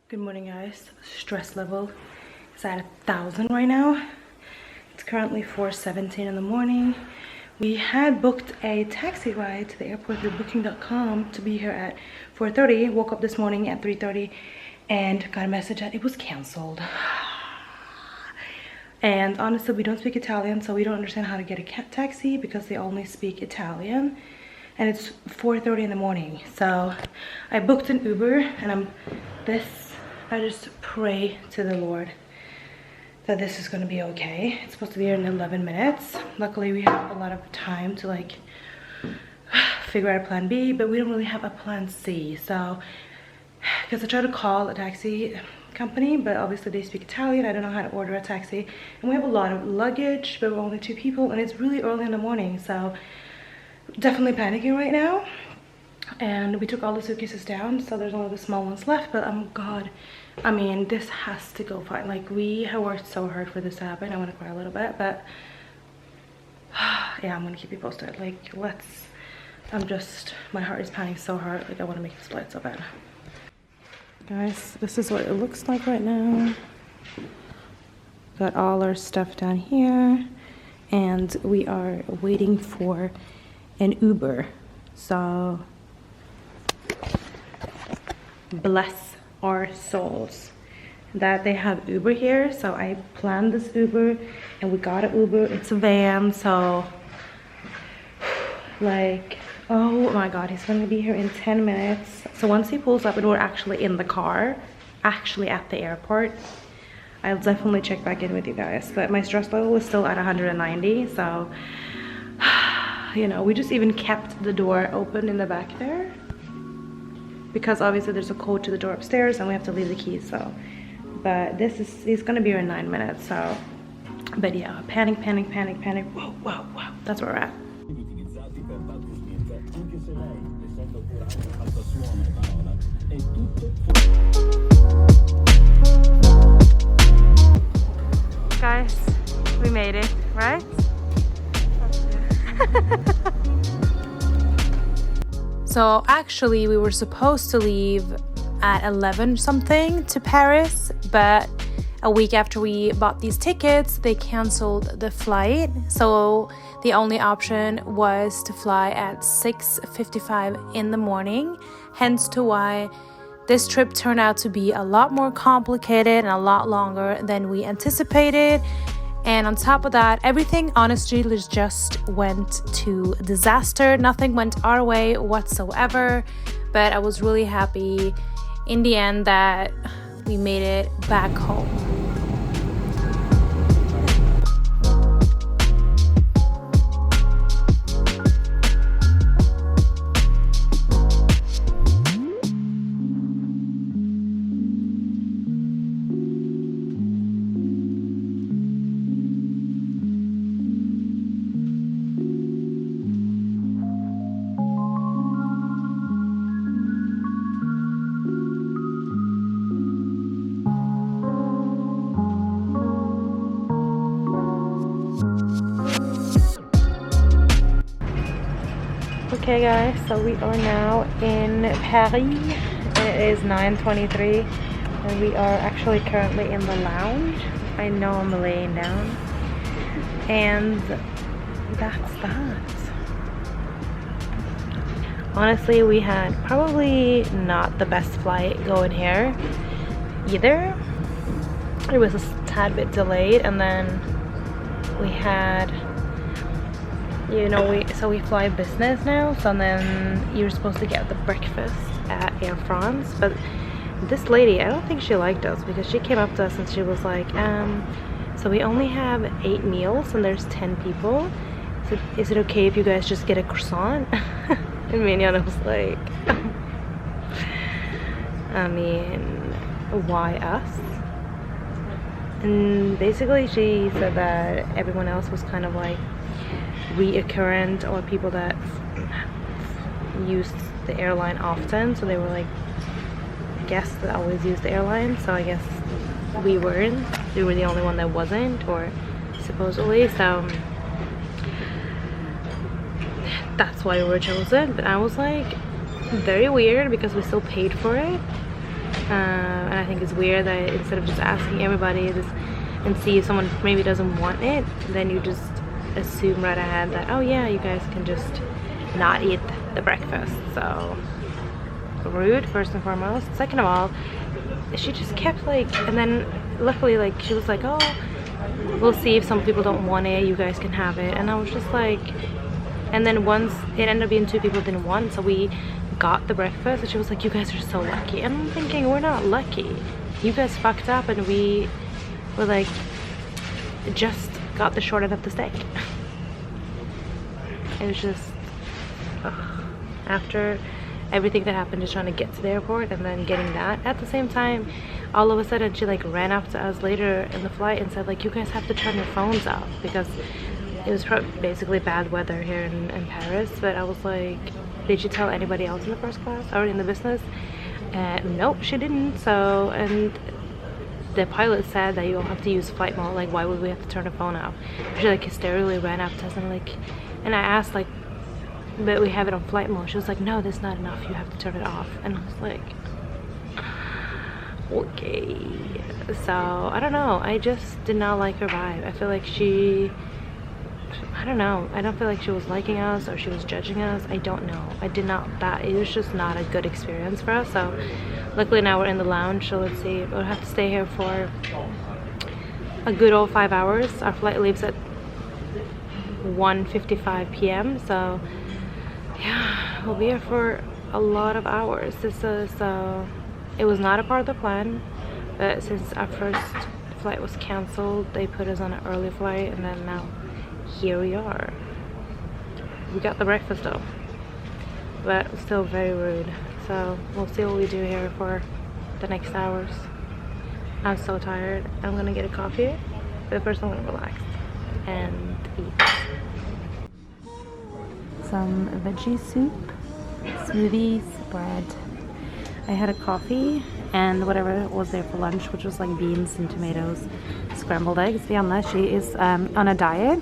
Good morning, guys. Stress level is at 1,000 right now. It's currently 4:17 in the morning. We had booked a taxi ride to the airport through booking.com to be here at 4:30. Woke up this morning at 3:30 and got a message that it was canceled. And honestly, we don't speak Italian, so we don't understand how to get a taxi because they only speak Italian. And it's 4:30 in the morning. So I booked an Uber, and I just pray to the Lord that this is gonna be okay. It's supposed to be here in 11 minutes. Luckily, we have a lot of time to like figure out a plan B, but we don't really have a plan C. So, because I tried to call a taxi company, but obviously they speak Italian. I don't know how to order a taxi. And we have a lot of luggage, but we're only 2 people, and it's really early in the morning. So, definitely panicking right now. And we took all the suitcases down, so there's only the small ones left, but God, I mean, this has to go fine. Like, we have worked so hard for this to happen. I want to cry a little bit, but yeah, I'm gonna keep you posted. Like, my heart is pounding so hard. Like, I want to make this flight so bad. Guys, this is what it looks like right now. Got all our stuff down here, and we are waiting for an Uber. So bless our souls that they have Uber here. So I planned this Uber and we got an Uber. It's a van, so like, oh my God, he's gonna be here in 10 minutes. So once he pulls up and we're actually in the car, actually at the airport, I'll definitely check back in with you guys. But my stress level is still at 190, so you know, we just even kept the door open in the back there because obviously there's a code to the door upstairs and we have to leave the keys. So, but he's gonna be here in 9 minutes. So, but yeah, panic. Whoa. That's where we're at. Guys, we made it, right? So actually we were supposed to leave at 11 something to Paris, but a week after we bought these tickets they canceled the flight, so the only option was to fly at 6:55 in the morning, hence to why this trip turned out to be a lot more complicated and a lot longer than we anticipated. And on top of that, everything honestly just went to disaster. Nothing went our way whatsoever. But I was really happy in the end that we made it back home. Okay guys, so we are now in Paris. It is 9:23 and we are actually currently in the lounge. I know I'm laying down. And that's that. Honestly, we had probably not the best flight going here either. It was a tad bit delayed, and then we had, you know, we fly business now, so then you're supposed to get the breakfast at AirFrance, but this lady, I don't think she liked us because she came up to us and she was like, so we only have 8 meals and there's 10 people, so is it okay if you guys just get a croissant? And Minion was like, I mean, why us? And basically she said that everyone else was kind of like reoccurrent or people that used the airline often, so they were like guests that always use the airline. So I guess we were the only one that wasn't, or supposedly, so that's why we were chosen. But I was like, very weird because we still paid for it. and I think it's weird that instead of just asking everybody this and see if someone maybe doesn't want it, then you just assume right ahead that, oh yeah, you guys can just not eat the breakfast. So rude, first and foremost. Second of all, she just kept like, and then luckily like she was like, oh, we'll see if some people don't want it, you guys can have it. And I was just like, and then once it ended up being 2 people didn't want, so we got the breakfast, and she was like, you guys are so lucky. And I'm thinking, we're not lucky, you guys fucked up, and we were like, just got the short end of the stick. It was just, after everything that happened, just trying to get to the airport and then getting that at the same time, all of a sudden she like ran up to us later in the flight and said like, you guys have to turn your phones off, because it was basically bad weather here in Paris. But I was like, did you tell anybody else in the first class or in the business? Nope, she didn't. So, and the pilot said that you all have to use flight mode, like why would we have to turn the phone off? She like hysterically ran up to us and like, and I asked like, but we have it on flight mode. She was like, no, that's not enough, you have to turn it off. And I was like, okay. So I don't know, I just did not like her vibe. I feel like she, I don't know, I don't feel like she was liking us or she was judging us. I don't know, I did not, that it was just not a good experience for us. So luckily now we're in the lounge, so let's see, we'll have to stay here for a good old 5 hours. Our flight leaves at 1:55 p.m. so yeah, we'll be here for a lot of hours. This is it was not a part of the plan, but since our first flight was canceled, they put us on an early flight, and then now here we are. We got the breakfast though, but still very rude. So we'll see what we do here for the next hours. I'm so tired. I'm gonna get a coffee, but first I'm gonna relax and eat. Some veggie soup, smoothies, bread. I had a coffee and whatever was there for lunch, which was like beans and tomatoes, scrambled eggs. Diana, she is on a diet.